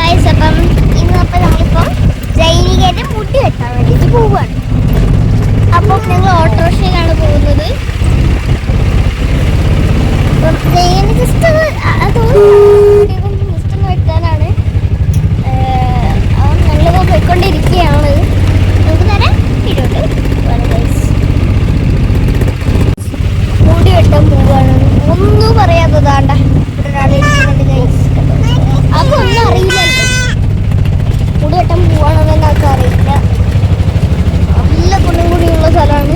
Guys, അപ്പം ഇന്നപ്പം നമ്മളിപ്പം ജൈനികൻ്റെ മുടി വെട്ടാൻ വേണ്ടിയിട്ട് പോവുകയാണ്. അപ്പം ഞങ്ങൾ ഓട്ടോറിക്ഷയിലാണ് പോകുന്നത്. അപ്പം ജൈനി ജസ്റ്റ് ഒന്ന് വെട്ടാനാണ്. അപ്പം ഞങ്ങളിപ്പോൾ പോയിക്കൊണ്ടിരിക്കുകയാണ്. നമുക്ക് നേരെ വീടോട്ട് പോകാം ഗൈസ്. മുടി വെട്ടാൻ പോവുകയാണ്. ഒന്നും പറയാത്തതാണ്ട ഇവിടെ ഒരാൾ ഇരിക്കുന്നുണ്ട് ഗൈസ്. അതൊന്നും അറിയില്ലല്ലോ. മുടി വെട്ടാൻ പോവാണെന്ന് ഞങ്ങൾക്ക് അറിയില്ല. നല്ല കൊണ്ടും കൂടിയുള്ള സ്ഥലമാണ്.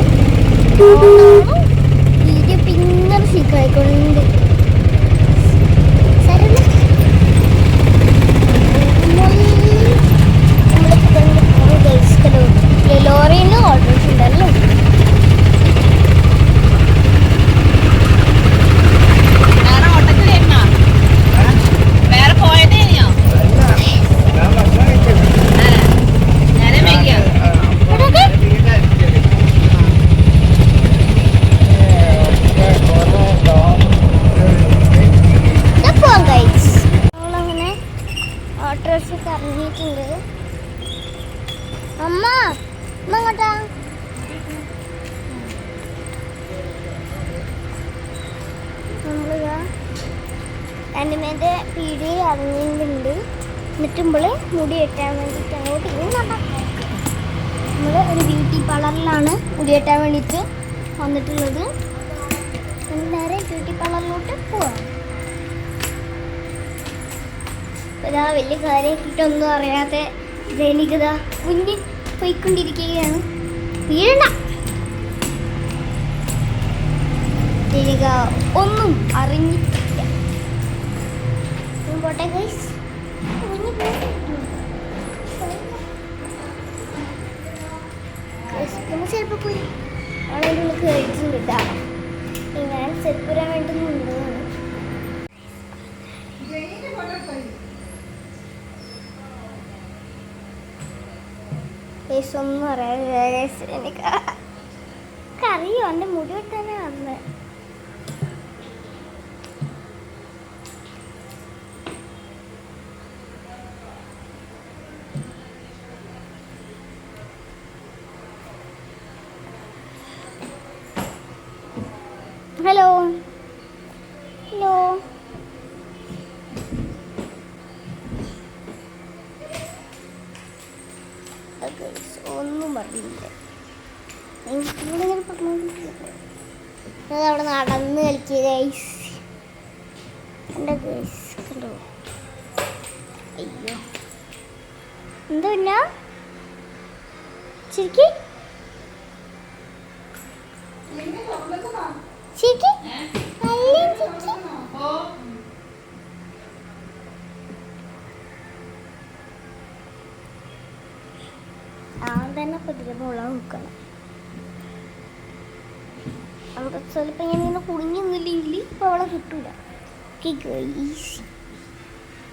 വീഡിയോ പിന്നെ സീക്കായിക്കൊണ്ട് ലോറിയിൽ ഓർഡേഴ്സ് ഉണ്ടല്ലോ. ഇറങ്ങിയിട്ടുണ്ട്. അമ്മ എങ്ങോട്ടാ? നമ്മളിതാ രണ്ടുമേൻ്റെ പീടിക ഇറങ്ങിയിട്ടുണ്ട്. എന്നിട്ട് മുടി വെട്ടാൻ വേണ്ടിയിട്ട് അങ്ങോട്ട് നമ്മൾ ഒരു ബ്യൂട്ടി പാർലറിലാണ് മുടി വെട്ടാൻ വേണ്ടിയിട്ട് വന്നിട്ടുള്ളത്. നേരെ ബ്യൂട്ടി പാർലറിലോട്ട് പോവാം. ഇതാ വലിയ കാര്യമായിട്ടൊന്നും അറിയാതെ ജൈനികത മുന്നിൽ പോയിക്കൊണ്ടിരിക്കുകയാണ്. വീഴണ്ട ജൈനിക ഒന്നും അറിഞ്ഞിട്ടില്ല. പോട്ടെ ഗൈസ്. ചിലപ്പോൾ പോയി അവളെ കയറ്റില്ല. ഞാൻ സെപ്പുരാൻ വേണ്ടുന്നുണ്ട്. ഒന്നും അറിയാം. എനിക്കറിയോ എൻ്റെ മുടി വെട്ടാനാ വന്നത്. ഹലോ ഹലോ ഒന്നും പറഞ്ഞില്ല. അവിടെ നടന്ന് കളിക്കുക ഗൈസ്. എൻ്റെ ഗൈസ് കണ്ടോ? അയ്യോ എന്താ പിന്നെ ശരിക്ക് ശരിക്ക് തന്നെ പ്രതിരമുള്ള നോക്കണം. അവിടെ ചിലപ്പോൾ ഞാൻ ഇങ്ങനെ കുടുങ്ങി നിന്നില്ലെങ്കിൽ ഇപ്പോൾ അവളെ കിട്ടൂല. Okay easy.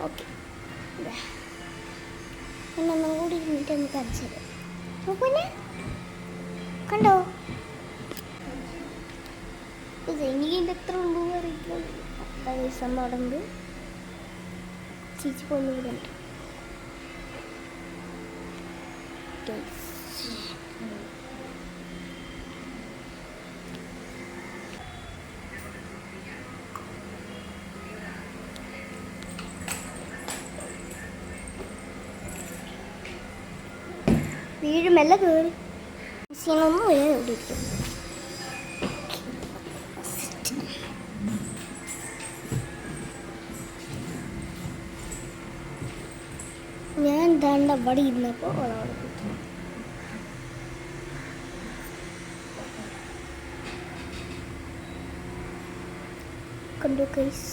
ഓക്കെ പിന്നെ ഒന്നും കൂടി ഇരുന്നിട്ട് ഒന്ന് കാണിച്ചത് നോക്കൂന്നെ. കണ്ടോ എനിക്കിൻ്റെ എത്ര ഉള്ളൂ അറിയില്ല. ദിവസം നടന്ന് ചേച്ചി പോകുന്ന കൂടെ ഉണ്ട്. വീഴുമല്ല കയറി സീനൊന്നും വരെ ഇവിടെ ഇരിക്കും. ഞാൻ എന്താണ്ട് അവിടെ ഇരുന്നപ്പോൾ ഒരാൾ കണ്ടു ഗൈസ്.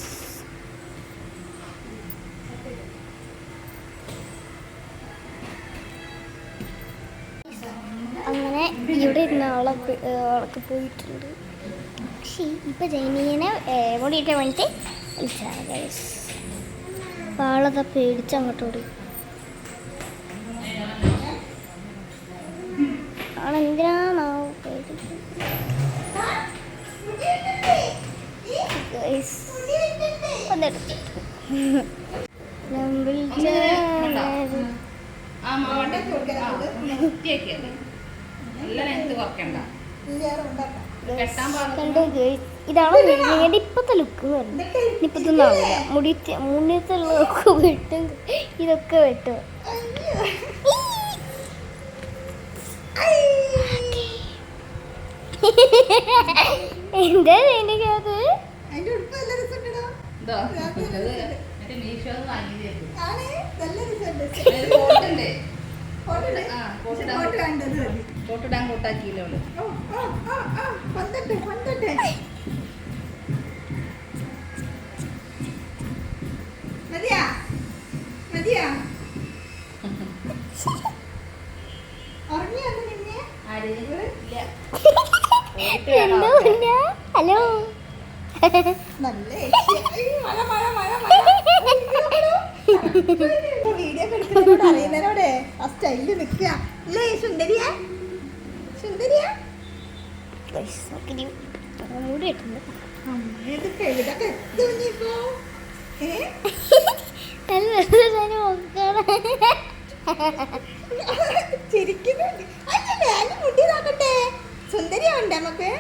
അങ്ങനെ ഇവിടെ ഇരുന്ന ആളൊക്കെ പോയിട്ടുണ്ട്. പക്ഷേ ഇപ്പം ജൈനികനെ മുടിയിട്ടാൻ വേണ്ടിയിട്ട് വിളിച്ചാണ് ഗൈസ്. അപ്പോൾ ആളതാ പേടിച്ച് അങ്ങോട്ടോടി. ആളെന്തിനാണാവോ പേടിച്ചത് ഗൈസ്. വന്നെടുത്തു ഞാൻ വിളിച്ച ഇതാണ് നിങ്ങളുടെ ഇപ്പത്തെ ലുക്ക് ഇപ്പത്തൊന്നും ആവില്ല മുന്നത്തെ ലുക്ക് വെട്ടും ഇതൊക്കെ വെട്ടും എന്താ എനിക്കത് ഫോട്ടിടാൻ കൂട്ടാക്കിയില്ലോ മതിയാ മതിയാ ഉറങ്ങിയൊന്നും നിന്നെ ഹലോ നല്ല വീഡിയോ എടുക്കുന്നതിനോട് അറിയുന്നതിനോടെ ആ സ്റ്റൈലിൽ നിൽക്കുക അല്ലേ സുന്ദരിയാ സുന്ദരിയാ മൂടി ഇട്ടുണ്ട് ഇതൊക്കെ എത്തുന്നിപ്പോ ചിരിക്കുന്നുണ്ട് അല്ല മുടി നോക്കട്ടെ സുന്ദരിയാവണ്ടേ നമുക്ക്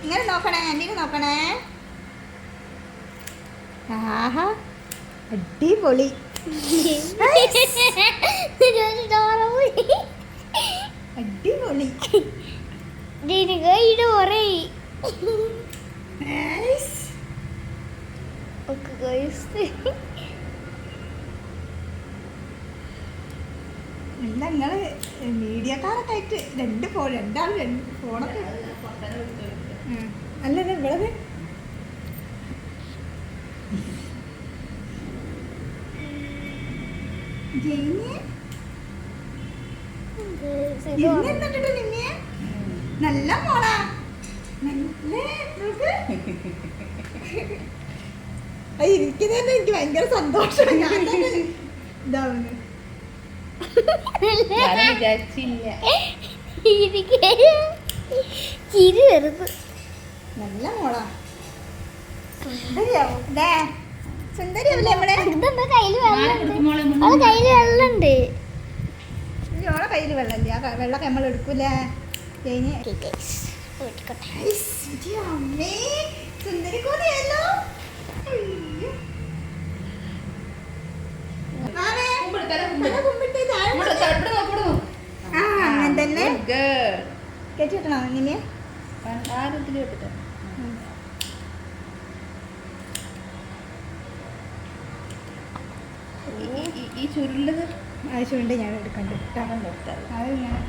ഇങ്ങനെ നോക്കണേ എന്നെ നോക്കണേ ആഹാ അടിപൊളി അടിപൊളി അല്ല നിങ്ങള് മീഡിയക്കാരൊക്കെ ആയിട്ട് രണ്ടാൾ രണ്ട് ഫോണൊക്കെ അല്ല ഇവിടെ നല്ല മോളാ എനിക്ക് തന്നെ എനിക്ക് ഭയങ്കര സന്തോഷം ഇതാവുന്നു ചിരി വെറുതെ നല്ല മോളാ സുന്ദരിയാവും സുന്ദരിയാവില്ലേ നമ്മളെ കയ്യില് വെള്ളമുണ്ട് ഓളെ കയ്യിൽ വെള്ളമില്ല ആ വെള്ളമൊക്കെ നമ്മൾ എടുക്കൂലേ സുന്ദരി കൂടിയല്ലോ അങ്ങനെ തന്നെ കെട്ടിട്ടോ നിന്നെ ഈ ചുരുള്ളത് ചുരുണ്ട് ഞാൻ എടുക്കണ്ട അത് ഞാൻ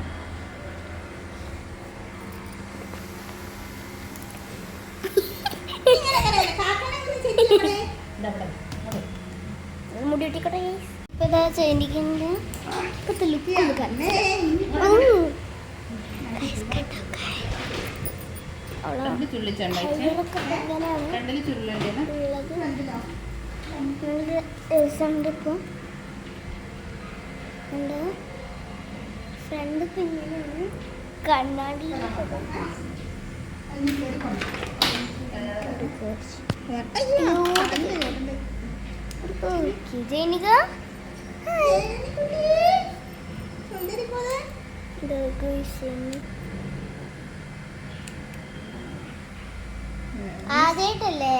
മുടി വെട്ടിക്കട്ടെ ഫ്രണ്ട് പിന്നിലാണ് കണ്ണാടി ജൈനിക ആദ്യായിട്ടല്ലേ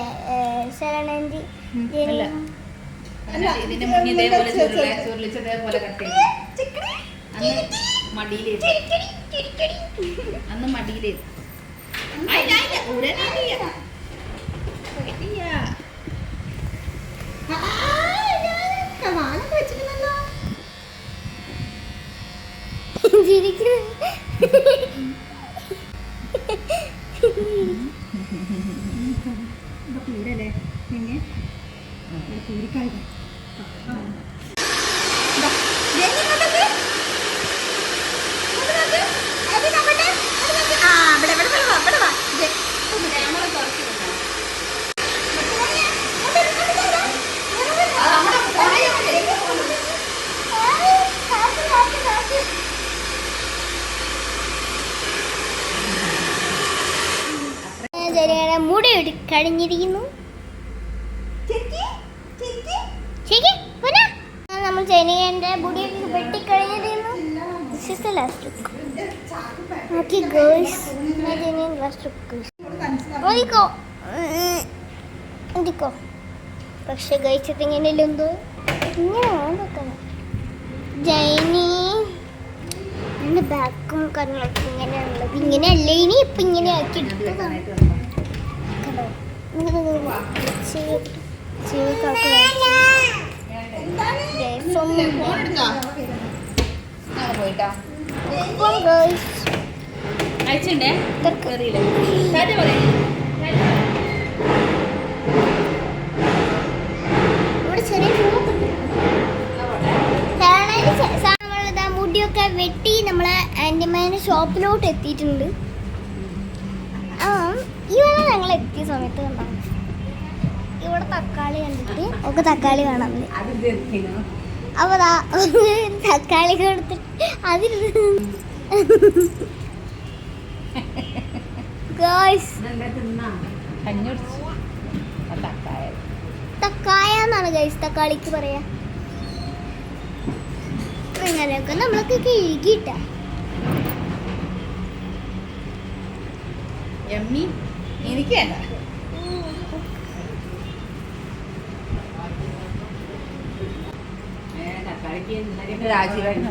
ശരണാന്റി ഇതിന്റെ മുന്നിൽ ഇതേപോലെ ചുരുളിച്ചതേപോലെ കട്ട് ചെയ്യും അന്ന് മടിയിലേ കൂടല്ലേ പിന്നെ കൂടിക്കായി മുടി കഴിഞ്ഞിരിക്കുന്നു ശരി ചൈനയുടെ മുടിയൊക്കെ വെട്ടിക്കഴിഞ്ഞിരുന്നു. This is the last look. Okay guys, ഇതിന് last look. ഓടിക്കോ ഓടിക്കോ. പക്ഷെ കഴിച്ചത് ഇങ്ങനെയല്ലോ എന്തോ ഇങ്ങനെയാണ് വെക്കണം. ജൈനി എൻ്റെ ബാക്കും കാര്യങ്ങളൊക്കെ ഇങ്ങനെയാണുള്ളത്. ഇങ്ങനെയല്ലേ ഇനി ഇപ്പം ഇങ്ങനെ ആക്കി എടുത്തതാണ്. കണ്ടോ പോയിട്ടാ ഗൈസ് അയച്ചിണ്ടേ കയറിയില്ല കാര്യം പറയാം. ഇവിടെ ചെറിയ നമ്മളിതാ മുടിയൊക്കെ വെട്ടി നമ്മളെ ആൻറ്റിമാൻ്റെ ഷോപ്പിലോട്ട് എത്തിയിട്ടുണ്ട്. ആ ഇവിടെ ഞങ്ങൾ എത്തിയ സമയത്ത് കണ്ടോ ഇവിടെ തക്കാളി കണ്ടിട്ട് ഒക്കെ തക്കാളി വേണം. അപ്പോൾ തക്കാളി കൊടുത്തിട്ട് അതിൽ തക്കായ എന്നാണ് ഗൈസ് തക്കാളിക്ക് പറയാ. ഇങ്ങനെയൊക്കെ നമ്മളൊക്കെ കഴുകിയിട്ട എനിക്ക് രാജീവായിരുന്നു